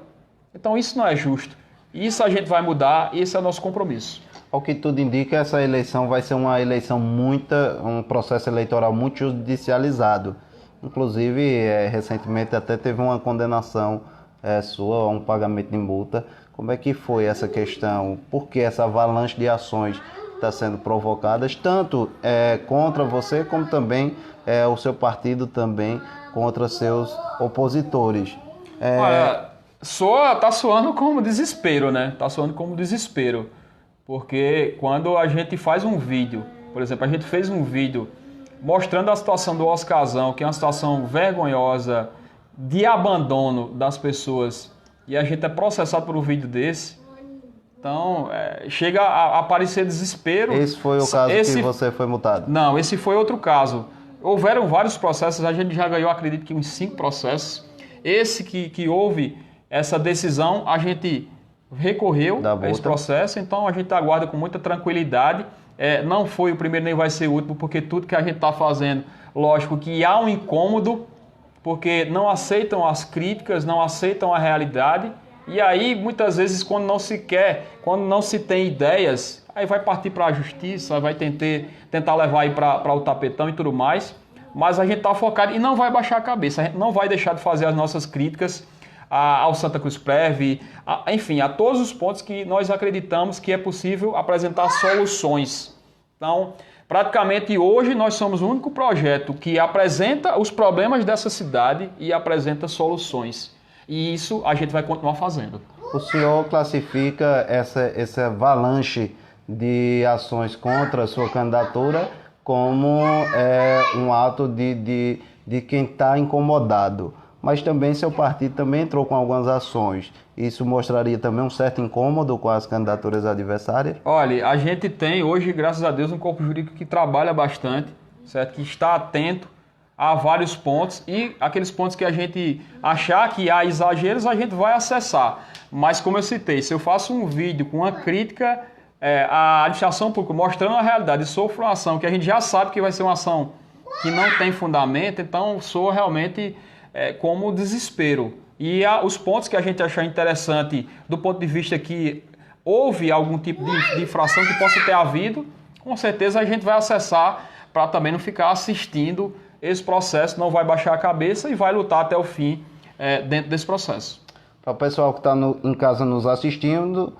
Speaker 2: Então isso não é justo. Isso a gente vai mudar, esse é o nosso compromisso.
Speaker 1: Ao que tudo indica, essa eleição vai ser uma eleição um processo eleitoral muito judicializado. Inclusive, recentemente até teve uma condenação sua a um pagamento de multa. Como é que foi essa questão? Por que essa avalanche de ações está sendo provocadas, tanto contra você, como também o seu partido também contra seus opositores?
Speaker 2: Olha, tá soando como desespero, né? Tá soando como desespero. Porque quando a gente faz um vídeo, por exemplo, a gente fez um vídeo mostrando a situação do Oscarzão, que é uma situação vergonhosa, de abandono das pessoas, e a gente é processado por um vídeo desse, então chega a parecer desespero.
Speaker 1: Esse foi o caso que você foi multado?
Speaker 2: Não, esse foi outro caso. Houveram vários processos, a gente já ganhou, acredito que uns 5 processos. Esse que houve essa decisão, a gente recorreu a esse processo, então a gente aguarda com muita tranquilidade. Não foi o primeiro nem vai ser o último, porque tudo que a gente está fazendo, lógico que há um incômodo, porque não aceitam as críticas, não aceitam a realidade, e aí muitas vezes quando não se quer, quando não se tem ideias, aí vai partir para a justiça, vai tentar levar aí para o tapetão e tudo mais, mas a gente está focado e não vai baixar a cabeça, a gente não vai deixar de fazer as nossas críticas ao Santa Cruz Prev, enfim, a todos os pontos que nós acreditamos que é possível apresentar soluções. Então, praticamente hoje nós somos o único projeto que apresenta os problemas dessa cidade e apresenta soluções. E isso a gente vai continuar fazendo.
Speaker 1: O senhor classifica essa avalanche de ações contra a sua candidatura como um ato de quem está incomodado. Mas também seu partido também entrou com algumas ações. Isso mostraria também um certo incômodo com as candidaturas adversárias?
Speaker 2: Olha, a gente tem hoje, graças a Deus, um corpo jurídico que trabalha bastante, certo? Que está atento a vários pontos, e aqueles pontos que a gente achar que há exageros, a gente vai acessar. Mas como eu citei, se eu faço um vídeo com uma crítica à administração pública, mostrando a realidade, e sofro uma ação que a gente já sabe que vai ser uma ação que não tem fundamento, então soa realmente como desespero. E os pontos que a gente achar interessante do ponto de vista que houve algum tipo de infração que possa ter havido, com certeza a gente vai acessar para também não ficar assistindo esse processo, não vai baixar a cabeça e vai lutar até o fim dentro desse processo.
Speaker 1: Para o pessoal que está em casa nos assistindo,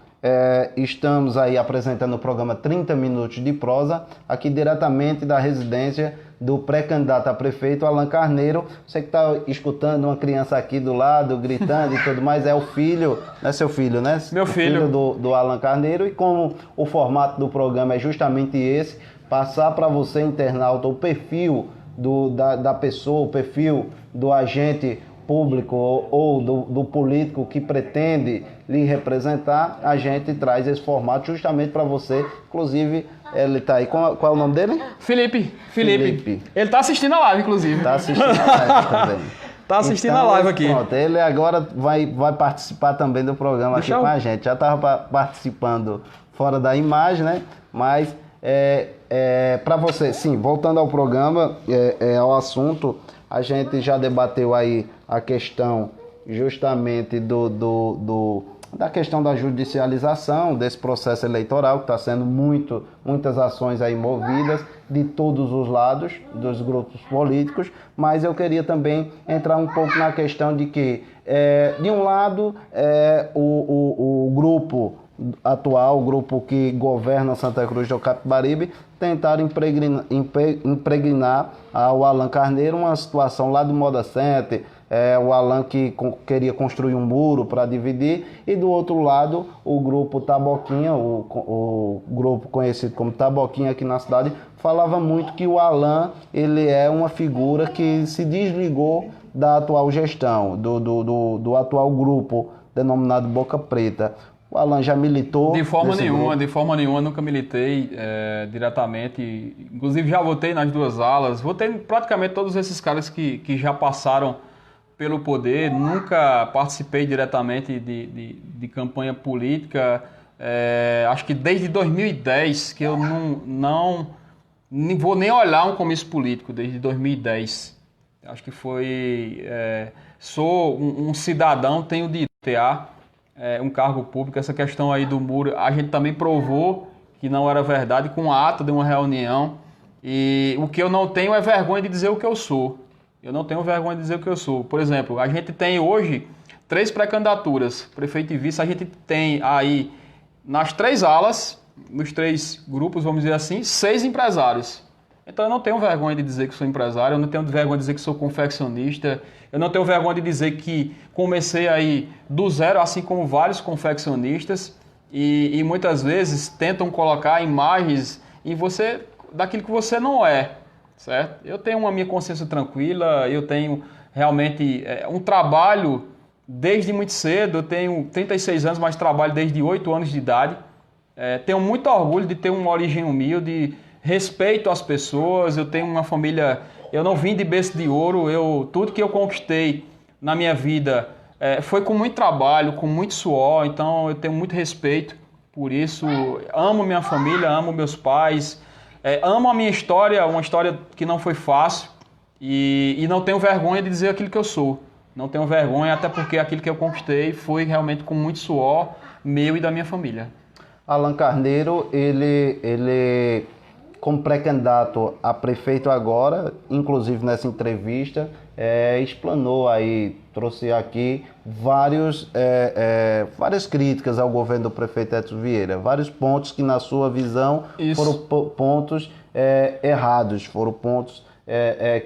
Speaker 1: estamos aí apresentando o programa 30 Minutos de Prosa, aqui diretamente da residência do pré-candidato a prefeito, Alan Carneiro. Você que está escutando uma criança aqui do lado, gritando e tudo mais, é o filho, é seu filho, né?
Speaker 2: Meu filho.
Speaker 1: Do Alan Carneiro. E como o formato do programa é justamente esse, passar para você, internauta, o perfil da pessoa, o perfil do agente público ou do político que pretende lhe representar, a gente traz esse formato justamente para você. Inclusive, ele está aí. Qual é o nome dele?
Speaker 2: Felipe. Ele está assistindo a live, inclusive.
Speaker 1: Está assistindo a live também.
Speaker 2: Está assistindo a live aqui.
Speaker 1: Pronto, ele agora vai participar também do programa aqui com a gente. Já estava participando fora da imagem, né? Mas para você, sim, voltando ao programa, ao assunto, a gente já debateu aí a questão justamente da questão da judicialização desse processo eleitoral, que está sendo muitas ações aí movidas de todos os lados dos grupos políticos, mas eu queria também entrar um pouco na questão de que, de um lado, o grupo atual, o grupo que governa Santa Cruz do Capibaribe, tentaram impregnar ao Alan Carneiro uma situação lá do Moda Center, o Alan que queria construir um muro para dividir, e do outro lado o grupo Taboquinha, o grupo conhecido como Taboquinha aqui na cidade, falava muito que o Alan ele é uma figura que se desligou da atual gestão, do atual grupo denominado Boca Preta. O Alan já militou?
Speaker 2: De forma nenhuma, nunca militei diretamente. Inclusive já votei nas duas alas, votei praticamente todos esses caras que já passaram pelo poder, nunca participei diretamente de campanha política. Acho que desde 2010 que eu não vou nem olhar um comício político, desde 2010. Acho que foi... sou um cidadão, tenho de ter um cargo público. Essa questão aí do muro, a gente também provou que não era verdade com a ata de uma reunião. E o que eu não tenho é vergonha de dizer o que eu sou. Eu não tenho vergonha de dizer o que eu sou. Por exemplo, a gente tem hoje 3 pré-candidaturas, prefeito e vice. A gente tem aí, nas 3 alas, nos 3 grupos, vamos dizer assim, 6 empresários. Então eu não tenho vergonha de dizer que sou empresário, eu não tenho vergonha de dizer que sou confeccionista, eu não tenho vergonha de dizer que comecei aí do zero, assim como vários confeccionistas, e muitas vezes tentam colocar imagens em você daquilo que você não é. Certo? Eu tenho uma minha consciência tranquila, eu tenho realmente um trabalho desde muito cedo, eu tenho 36 anos, mas trabalho desde 8 anos de idade. Tenho muito orgulho de ter uma origem humilde, respeito às pessoas, eu tenho uma família, eu não vim de berço de ouro, tudo que eu conquistei na minha vida foi com muito trabalho, com muito suor, então eu tenho muito respeito por isso, amo minha família, amo meus pais, amo a minha história, uma história que não foi fácil e não tenho vergonha de dizer aquilo que eu sou. Não tenho vergonha, até porque aquilo que eu conquistei foi realmente com muito suor meu e da minha família.
Speaker 1: Alan Carneiro, ele como pré-candidato a prefeito agora, inclusive nessa entrevista, explanou aí, trouxe aqui várias críticas ao governo do prefeito Edson Vieira, vários pontos que na sua visão foram pontos errados, foram pontos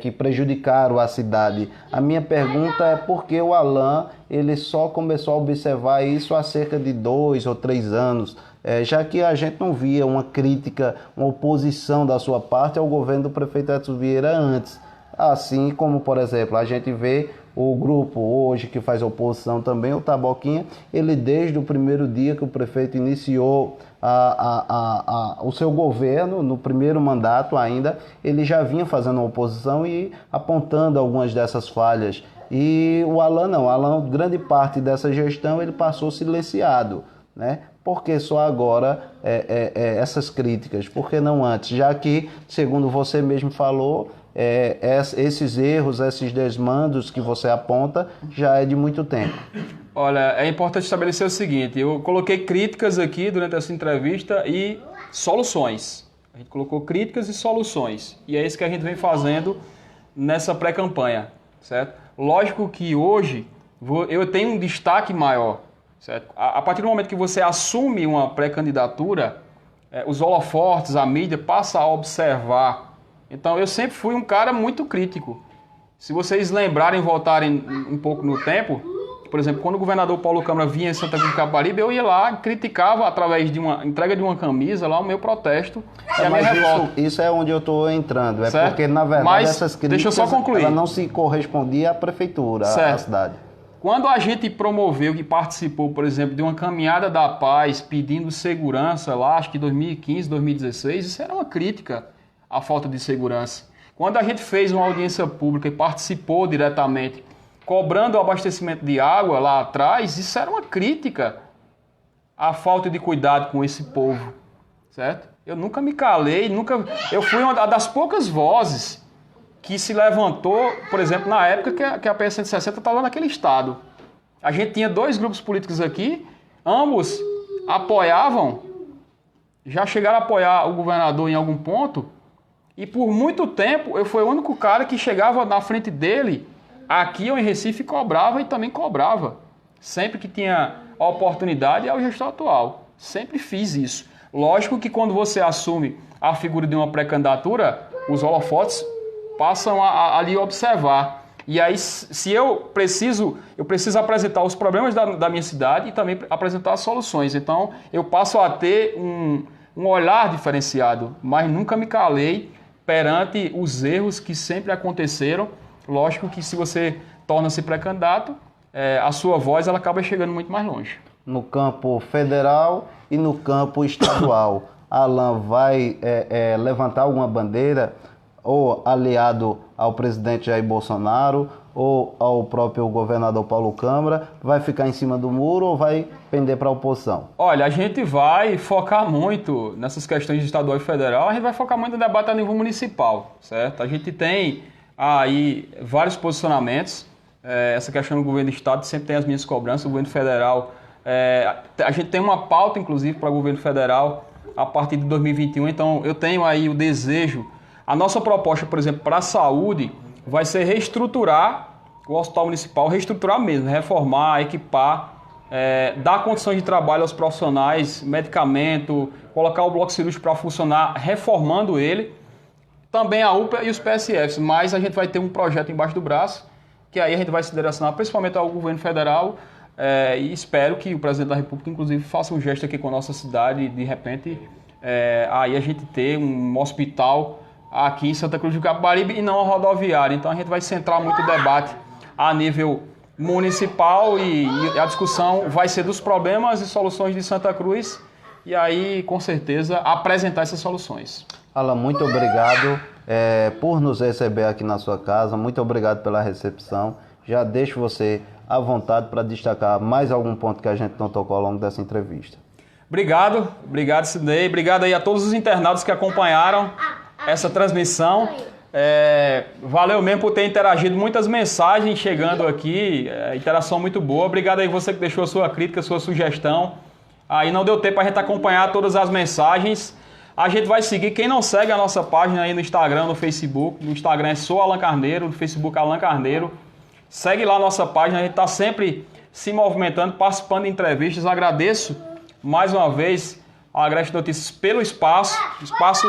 Speaker 1: que prejudicaram a cidade. A minha pergunta é por que o Alan ele só começou a observar isso há cerca de 2 ou 3 anos, já que a gente não via uma crítica, uma oposição da sua parte ao governo do prefeito Edson Vieira antes. Assim como, por exemplo, a gente vê o grupo hoje que faz oposição também, o Taboquinha, ele desde o primeiro dia que o prefeito iniciou o seu governo, no primeiro mandato ainda, ele já vinha fazendo oposição e apontando algumas dessas falhas. E o Alan não, o Alan, grande parte dessa gestão, ele passou silenciado, né? Por que só agora essas críticas? Por que não antes? Já que, segundo você mesmo falou, esses erros, esses desmandos que você aponta já é de muito tempo.
Speaker 2: Olha, é importante estabelecer o seguinte, eu coloquei críticas aqui durante essa entrevista e soluções. A gente colocou críticas e soluções. E é isso que a gente vem fazendo nessa pré-campanha, certo? Lógico que hoje eu tenho um destaque maior, certo? A partir do momento que você assume uma pré-candidatura, os holofortes, a mídia passa a observar. Então eu sempre fui um cara muito crítico. Se vocês lembrarem, voltarem um pouco no tempo, por exemplo, quando o governador Paulo Câmara vinha em Santa Cruz de Capibaribe, eu ia lá e criticava através de uma entrega de uma camisa lá o meu protesto e a minha revolta.
Speaker 1: Isso é onde eu estou entrando, certo? Porque na verdade essas críticas
Speaker 2: deixa eu só concluir.
Speaker 1: Ela não se correspondia à prefeitura, à cidade.
Speaker 2: Quando a gente promoveu, que participou, por exemplo, de uma caminhada da paz pedindo segurança lá, acho que 2015, 2016, isso era uma crítica à falta de segurança. Quando a gente fez uma audiência pública e participou diretamente, cobrando o abastecimento de água lá atrás, isso era uma crítica à falta de cuidado com esse povo, certo? Eu nunca me calei, eu fui uma das poucas vozes que se levantou, por exemplo, na época que a PS 160 estava naquele estado. A gente tinha 2 grupos políticos aqui, ambos apoiavam, já chegaram a apoiar o governador em algum ponto, e por muito tempo eu fui o único cara que chegava na frente dele, aqui ou em Recife, cobrava e também cobrava. Sempre que tinha a oportunidade, é o gestor atual. Sempre fiz isso. Lógico que quando você assume a figura de uma pré-candidatura, os holofotes passam a ali observar. E aí, se eu preciso apresentar os problemas da minha cidade e também apresentar as soluções. Então, eu passo a ter um olhar diferenciado, mas nunca me calei perante os erros que sempre aconteceram. Lógico que se você torna-se pré-candidato, a sua voz ela acaba chegando muito mais longe.
Speaker 1: no campo federal e no campo estadual. Alan vai levantar alguma bandeira, ou aliado ao presidente Jair Bolsonaro, ou ao próprio governador Paulo Câmara, vai ficar em cima do muro ou vai pender para a oposição?
Speaker 2: Olha, a gente vai focar muito nessas questões de estadual e federal, a gente vai focar muito no debate a nível municipal, certo? A gente tem aí vários posicionamentos, essa questão do governo do estado sempre tem as minhas cobranças, o governo federal, a gente tem uma pauta inclusive para o governo federal a partir de 2021, então eu tenho aí o desejo, a nossa proposta, por exemplo, para a saúde, vai ser reestruturar o hospital municipal, reestruturar mesmo, reformar, equipar, dar condições de trabalho aos profissionais, medicamento, colocar o bloco cirúrgico para funcionar, reformando ele. Também a UPA e os PSFs, mas a gente vai ter um projeto embaixo do braço, que aí a gente vai se direcionar principalmente ao governo federal, e espero que o presidente da República, inclusive, faça um gesto aqui com a nossa cidade e, de repente, aí a gente ter um hospital aqui em Santa Cruz do Capibaribe e não a rodoviária. Então a gente vai centrar muito o debate a nível municipal e a discussão vai ser dos problemas e soluções de Santa Cruz e aí, com certeza, apresentar essas soluções.
Speaker 1: Alan, muito obrigado por nos receber aqui na sua casa, muito obrigado pela recepção. Já deixo você à vontade para destacar mais algum ponto que a gente não tocou ao longo dessa entrevista.
Speaker 2: Obrigado, Sidney, obrigado aí a todos os internautas que acompanharam essa transmissão. Valeu mesmo por ter interagido, muitas mensagens chegando aqui, interação muito boa. Obrigado aí você que deixou a sua crítica, a sua sugestão. Aí não deu tempo para a gente acompanhar todas as mensagens. A gente vai seguir, quem não segue a nossa página aí no Instagram, no Facebook, no Instagram é Sou Alan Carneiro, no Facebook Alan Carneiro. Segue lá a nossa página, a gente está sempre se movimentando, participando de entrevistas. Agradeço mais uma vez a Agreste Notícias pelo espaço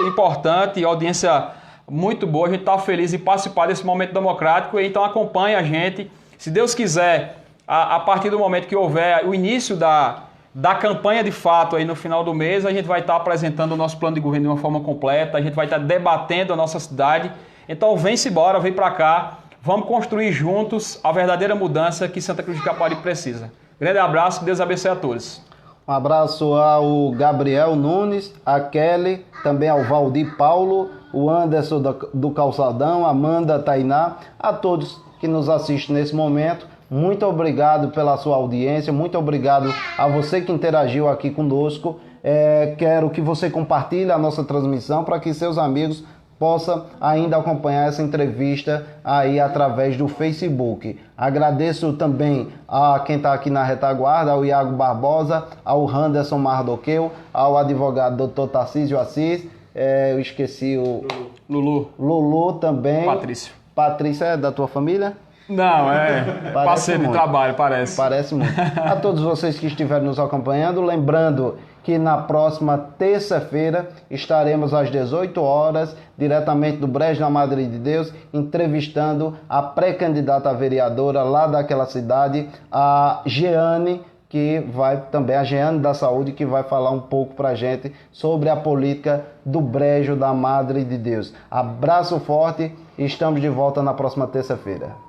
Speaker 2: importante, audiência muito boa, a gente está feliz em participar desse momento democrático, então acompanhe a gente, se Deus quiser, a partir do momento que houver o início da campanha de fato aí no final do mês, a gente vai estar apresentando o nosso plano de governo de uma forma completa, a gente vai estar debatendo a nossa cidade, então vem-se embora, vem para cá, vamos construir juntos a verdadeira mudança que Santa Cruz de Capibaribe precisa. Grande abraço, Deus abençoe a todos.
Speaker 1: Um abraço ao Gabriel Nunes, a Kelly, também ao Valdir Paulo, o Anderson do Calçadão, Amanda Tainá, a todos que nos assistem nesse momento. Muito obrigado pela sua audiência, muito obrigado a você que interagiu aqui conosco. Quero que você compartilhe a nossa transmissão para que seus amigos possa ainda acompanhar essa entrevista aí através do Facebook. Agradeço também a quem está aqui na retaguarda, ao Iago Barbosa, ao Anderson Mardoqueu, ao advogado Dr. Tarcísio Assis, eu esqueci o... Lulu também.
Speaker 2: Patrício.
Speaker 1: Patrícia é da tua família?
Speaker 2: Não, parceiro de trabalho, parece.
Speaker 1: Parece muito. A todos vocês que estiveram nos acompanhando, lembrando que na próxima terça-feira estaremos às 18 horas, diretamente do Brejo da Madre de Deus, entrevistando a pré-candidata a vereadora lá daquela cidade, a Jeane, que vai também, a Jeane da Saúde, que vai falar um pouco pra gente sobre a política do Brejo da Madre de Deus. Abraço forte e estamos de volta na próxima terça-feira.